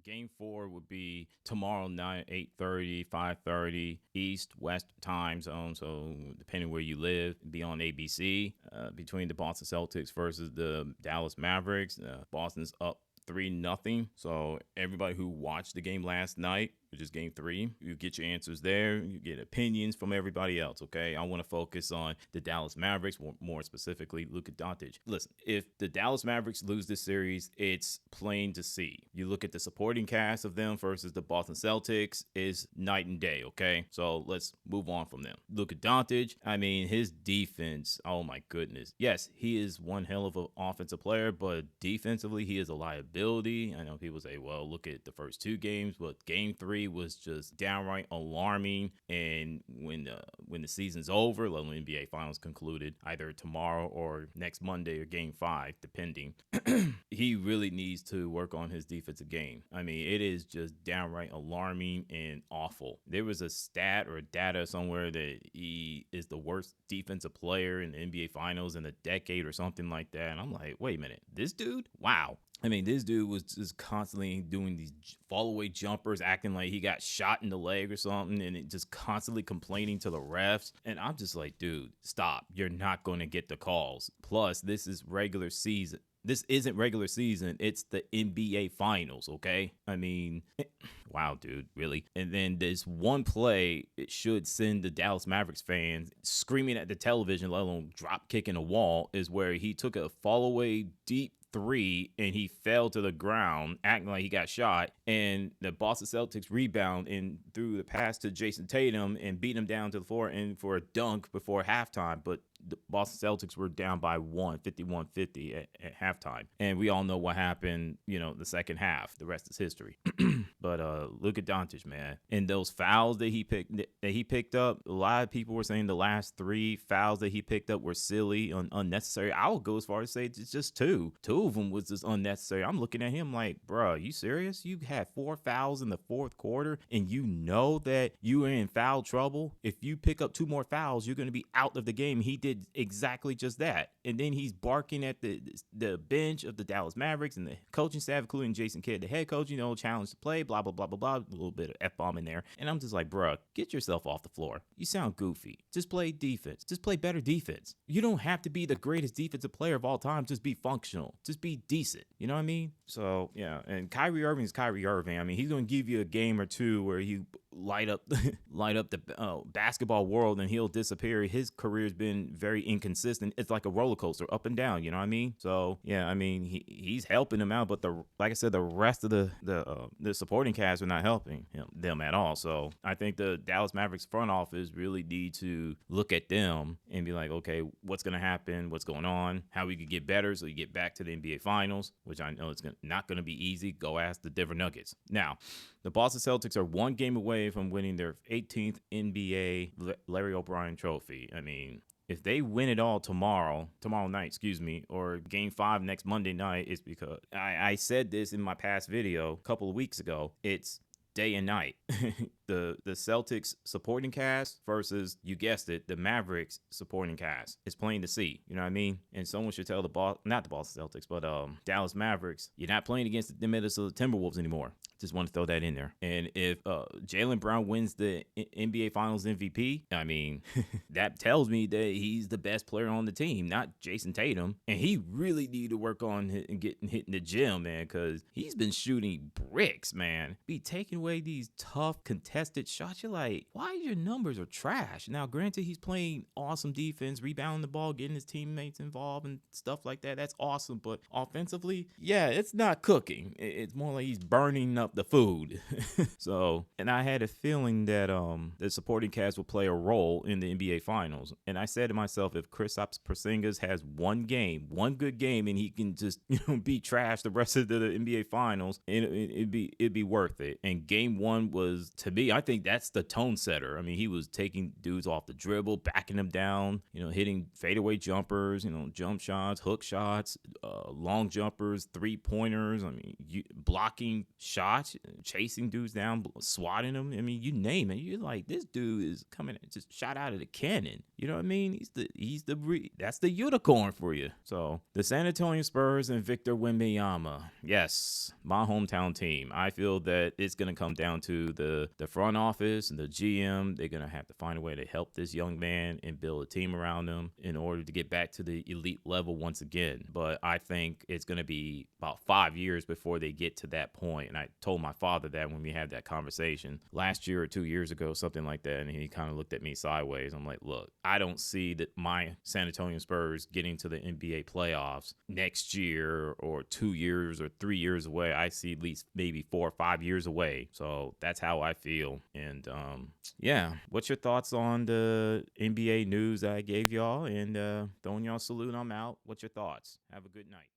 Game 4 would be tomorrow night, 8:30, 5:30 East, West time zone. So depending where you live, be on ABC between the Boston Celtics versus the Dallas Mavericks. Boston's up 3-0. So everybody who watched the game last night, which is game 3, you get your answers there. You get opinions from everybody else, okay? I want to focus on the Dallas Mavericks, more specifically Luka Doncic. Listen, if the Dallas Mavericks lose this series, it's plain to see. You look at the supporting cast of them versus the Boston Celtics is night and day, okay? So let's move on from them. Luka Doncic, I mean, his defense, oh my goodness. Yes, he is one hell of an offensive player, but defensively, he is a liability. I know people say, well, look at the first 2 games, but game 3 was just downright alarming. And when the season's over, let alone NBA Finals concluded either tomorrow or next Monday or Game 5, depending, he really needs to work on his defensive game. I mean, it is just downright alarming and awful. There was a stat or data somewhere that he is the worst defensive player in the NBA Finals in a decade or something like that. And I'm like, wait a minute, this dude? Wow. I mean, this dude was just constantly doing these fall-away jumpers, acting like he got shot in the leg or something, and it just constantly complaining to the refs. And I'm just like, dude, stop. You're not going to get the calls. Plus, this is regular season. This isn't regular season. It's the NBA Finals, okay? I mean, wow, dude, really? And then this one play, it should send the Dallas Mavericks fans screaming at the television, let alone drop kicking a wall, is where he took a fall-away deep 3 and he fell to the ground acting like he got shot, and the Boston Celtics rebound and threw the pass to Jason Tatum and beat him down to the floor and for a dunk before halftime. But the Boston Celtics were down by 51-50 at halftime, and we all know what happened, the second half. The rest is history. But Luka Doncic, man, and those fouls that he picked up, a lot of people were saying the last 3 fouls that he picked up were silly and unnecessary. I would go as far as to say it's just 2 of them was just unnecessary. I'm looking at him like, bro, you serious? You had 4 fouls in the fourth quarter, and you know that you are in foul trouble. If you pick up 2 more fouls, you're going to be out of the game. He did exactly just that. And then he's barking at the bench of the Dallas Mavericks and the coaching staff, including Jason Kidd, the head coach, challenge to play, blah, blah, blah, blah, blah, a little bit of F-bomb in there. And I'm just like, bro, get yourself off the floor. You sound goofy. Just play defense. Just play better defense. You don't have to be the greatest defensive player of all time. Just be functional. Just be decent. You know what I mean? So, yeah. And Kyrie Irving is Kyrie Irving. I mean, he's going to give you a game or 2 where he light up the basketball world and he'll disappear. His career's been very inconsistent. It's like a roller coaster, up and down. You know what I mean? So, yeah, I mean, he's helping him out, but like I said, the rest of the supporting cast are not helping them at all. So I think the Dallas Mavericks front office really need to look at them and be like, okay, what's going to happen? What's going on? How we could get better so you get back to the NBA Finals, which I know it's not going to be easy. Go ask the Denver Nuggets. Now, the Boston Celtics are 1 game away from winning their 18th NBA Larry O'Brien trophy. I mean, if they win it all tomorrow night, or game 5 next Monday night, it's because I said this in my past video a couple of weeks ago. It's day and night. The Celtics supporting cast versus, you guessed it, the Mavericks supporting cast. It's plain to see. You know what I mean? And someone should tell not the Boston Celtics, but Dallas Mavericks, you're not playing against the Minnesota Timberwolves anymore. Just want to throw that in there. And if Jaylen Brown wins the NBA Finals MVP, I mean, that tells me that he's the best player on the team, not Jason Tatum. And he really need to work on hitting the gym, man, because he's been shooting bricks, man. Be taking away these tough contested shots. You're like, why your numbers are trash? Now, granted, he's playing awesome defense, rebounding the ball, getting his teammates involved and stuff like that. That's awesome. But offensively, yeah, it's not cooking. It's more like he's burning up the food. So, and I had a feeling that the supporting cast will play a role in the NBA Finals. And I said to myself, if Kristaps Porzingis has one good game, and he can just be trash the rest of the NBA Finals, it'd be worth it. And game 1 was, to me, me, I think that's the tone setter. I mean, he was taking dudes off the dribble, backing them down, hitting fadeaway jumpers, jump shots, hook shots, long jumpers, 3-pointers. I mean, blocking shots, chasing dudes down, swatting them. I mean, you name it. You're like, this dude is coming just shot out of the cannon. You know what I mean? That's the unicorn for you. So the San Antonio Spurs and Victor Wembanyama. Yes, my hometown team. I feel that it's going to come down to the front office and the GM. They're going to have to find a way to help this young man and build a team around him in order to get back to the elite level once again. But I think it's going to be about 5 years before they get to that point. And I told my father that when we had that conversation last year or 2 years ago, something like that. And he kind of looked at me sideways. I'm like, look, I don't see that my San Antonio Spurs getting to the NBA playoffs next year or 2 years or 3 years away. I see at least maybe 4 or 5 years away. So that's how I feel. And yeah, what's your thoughts on the NBA news that I gave y'all? And throwing y'all a salute. I'm out. What's your thoughts? Have a good night.